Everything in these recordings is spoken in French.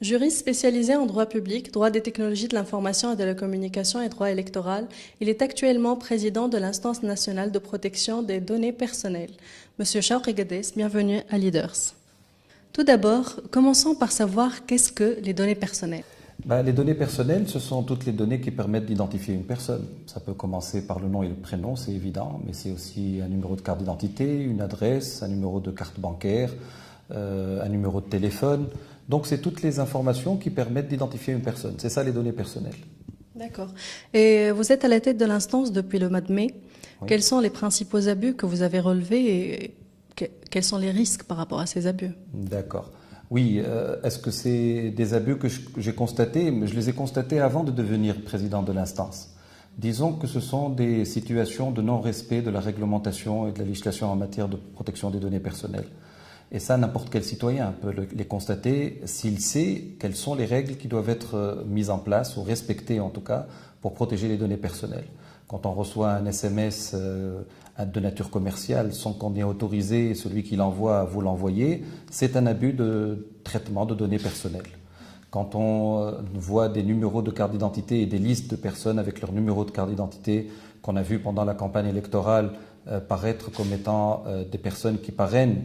Juriste spécialisé en droit public, droit des technologies de l'information et de la communication et droit électoral, il est actuellement président de l'Instance nationale de protection des données personnelles. Monsieur Chaouri Gades, bienvenue à Leaders. Tout d'abord, commençons par savoir qu'est-ce que les données personnelles. Les données personnelles, ce sont toutes les données qui permettent d'identifier une personne. Ça peut commencer par le nom et le prénom, c'est évident, mais c'est aussi un numéro de carte d'identité, une adresse, un numéro de carte bancaire, un numéro de téléphone. Donc c'est toutes les informations qui permettent d'identifier une personne. C'est ça les données personnelles. D'accord. Et vous êtes à la tête de l'instance depuis le mois de mai. Oui. Quels sont les principaux abus que vous avez relevés et quels sont les risques par rapport à ces abus? D'accord. Oui, est-ce que c'est des abus que j'ai constatés? Je les ai constatés avant de devenir président de l'instance. Disons que ce sont des situations de non-respect de la réglementation et de la législation en matière de protection des données personnelles. Et ça, n'importe quel citoyen peut les constater s'il sait quelles sont les règles qui doivent être mises en place ou respectées en tout cas pour protéger les données personnelles. Quand on reçoit un SMS de nature commerciale sans qu'on ait autorisé celui qui l'envoie à vous l'envoyer, c'est un abus de traitement de données personnelles. Quand on voit des numéros de carte d'identité et des listes de personnes avec leur numéro de carte d'identité qu'on a vu pendant la campagne électorale paraître comme étant des personnes qui parrainent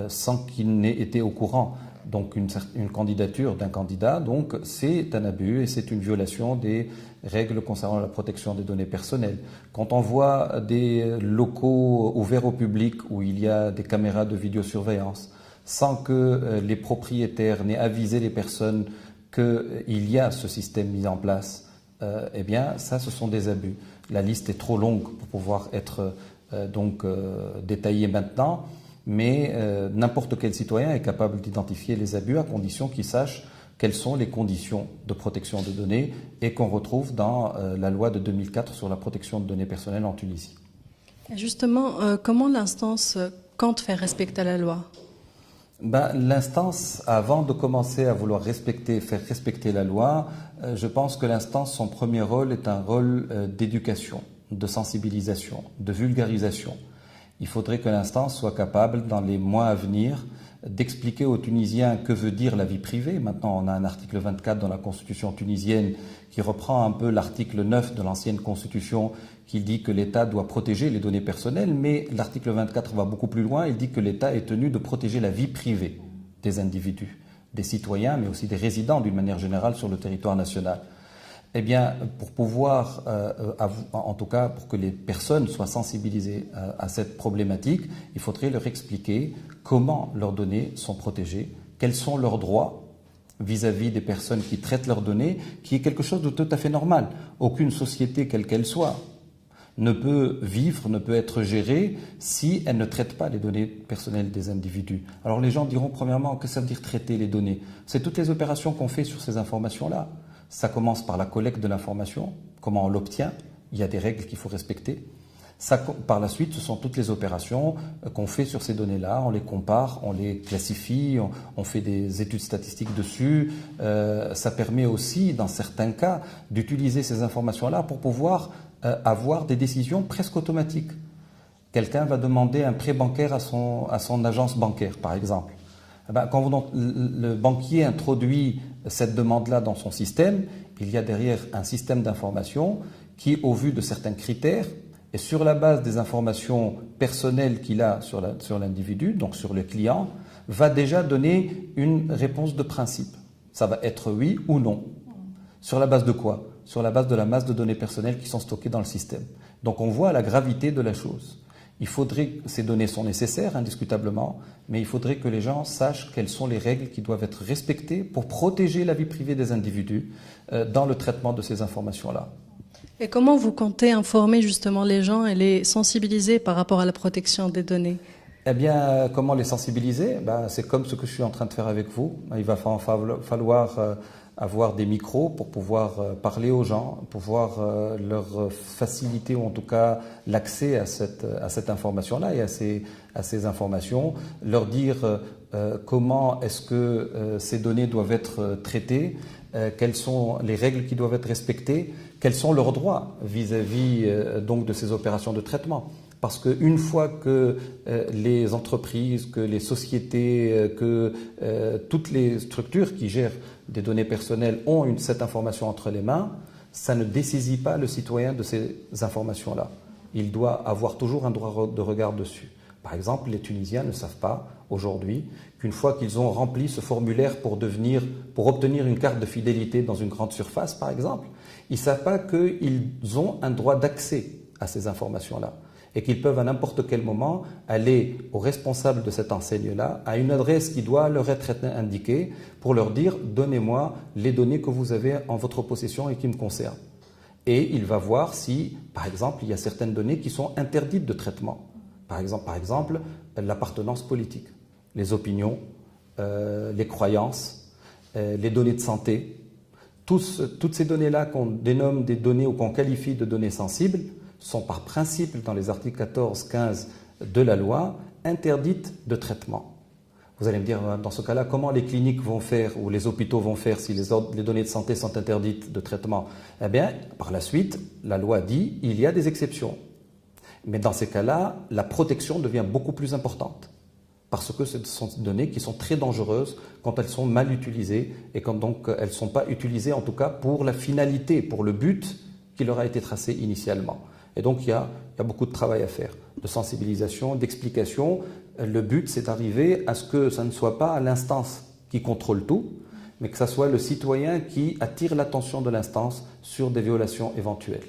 sans qu'ils n'aient été au courant, donc une candidature d'un candidat, donc c'est un abus et c'est une violation des règles concernant la protection des données personnelles. Quand on voit des locaux ouverts au public où il y a des caméras de vidéosurveillance, sans que les propriétaires n'aient avisé les personnes qu'il y a ce système mis en place, eh bien ça ce sont des abus. La liste est trop longue pour pouvoir être détaillée maintenant, mais n'importe quel citoyen est capable d'identifier les abus à condition qu'il sache quelles sont les conditions de protection de données et qu'on retrouve dans la loi de 2004 sur la protection de données personnelles en Tunisie. Justement, comment l'instance compte faire respecter la loi? L'instance, avant de commencer à vouloir faire respecter la loi, je pense que l'instance, son premier rôle est un rôle d'éducation, de sensibilisation, de vulgarisation. Il faudrait que l'instance soit capable, dans les mois à venir, d'expliquer aux Tunisiens que veut dire la vie privée. Maintenant, on a un article 24 dans la Constitution tunisienne qui reprend un peu l'article 9 de l'ancienne Constitution qui dit que l'État doit protéger les données personnelles, mais l'article 24 va beaucoup plus loin. Il dit que l'État est tenu de protéger la vie privée des individus, des citoyens, mais aussi des résidents d'une manière générale sur le territoire national. Eh bien, pour pouvoir, en tout cas, pour que les personnes soient sensibilisées à cette problématique, il faudrait leur expliquer comment leurs données sont protégées, quels sont leurs droits vis-à-vis des personnes qui traitent leurs données, qui est quelque chose de tout à fait normal. Aucune société, quelle qu'elle soit, ne peut vivre, ne peut être gérée si elle ne traite pas les données personnelles des individus. Alors les gens diront premièrement, que ça veut dire traiter les données? C'est toutes les opérations qu'on fait sur ces informations-là. Ça commence par la collecte de l'information, comment on l'obtient, il y a des règles qu'il faut respecter. Par la suite, ce sont toutes les opérations qu'on fait sur ces données-là, on les compare, on les classifie, on fait des études statistiques dessus. Ça permet aussi, dans certains cas, d'utiliser ces informations-là pour pouvoir avoir des décisions presque automatiques. Quelqu'un va demander un prêt bancaire à son agence bancaire, par exemple. Quand le banquier introduit cette demande-là dans son système, il y a derrière un système d'information qui, au vu de certains critères, et sur la base des informations personnelles qu'il a sur l'individu, donc sur le client, va déjà donner une réponse de principe. Ça va être oui ou non. Sur la base de quoi? Sur la base de la masse de données personnelles qui sont stockées dans le système. Donc on voit la gravité de la chose. Ces données sont nécessaires, indiscutablement, mais il faudrait que les gens sachent quelles sont les règles qui doivent être respectées pour protéger la vie privée des individus dans le traitement de ces informations-là. Et comment vous comptez informer justement les gens et les sensibiliser par rapport à la protection des données? Eh bien, comment les sensibiliser? C'est comme ce que je suis en train de faire avec vous. Il va falloir avoir des micros pour pouvoir parler aux gens, pouvoir leur faciliter ou en tout cas l'accès à cette information-là et à ces informations, leur dire comment est-ce que ces données doivent être traitées, quelles sont les règles qui doivent être respectées, quels sont leurs droits vis-à-vis donc de ces opérations de traitement. Parce qu'une fois que les entreprises, que les sociétés, que toutes les structures qui gèrent des données personnelles ont cette information entre les mains, ça ne dessaisit pas le citoyen de ces informations-là. Il doit avoir toujours un droit de regard dessus. Par exemple, les Tunisiens ne savent pas aujourd'hui qu'une fois qu'ils ont rempli ce formulaire pour obtenir une carte de fidélité dans une grande surface, par exemple, ils ne savent pas qu'ils ont un droit d'accès à ces informations-là et qu'ils peuvent à n'importe quel moment aller au responsable de cette enseigne-là, à une adresse qui doit leur être indiquée pour leur dire « Donnez-moi les données que vous avez en votre possession et qui me concernent ». Et il va voir si, par exemple, il y a certaines données qui sont interdites de traitement. Par exemple, l'appartenance politique, les opinions, les croyances, les données de santé. Toutes ces données-là qu'on dénomme des données ou qu'on qualifie de données sensibles sont par principe, dans les articles 14, 15 de la loi, interdites de traitement. Vous allez me dire, dans ce cas-là, comment les cliniques vont faire ou les hôpitaux vont faire si les données de santé sont interdites de traitement? Eh bien, par la suite, la loi dit il y a des exceptions. Mais dans ces cas-là, la protection devient beaucoup plus importante. Parce que ce sont des données qui sont très dangereuses quand elles sont mal utilisées et quand donc elles ne sont pas utilisées en tout cas pour la finalité, pour le but qui leur a été tracé initialement. Et donc il y a beaucoup de travail à faire, de sensibilisation, d'explication. Le but, c'est d'arriver à ce que ça ne soit pas l'instance qui contrôle tout, mais que ce soit le citoyen qui attire l'attention de l'instance sur des violations éventuelles.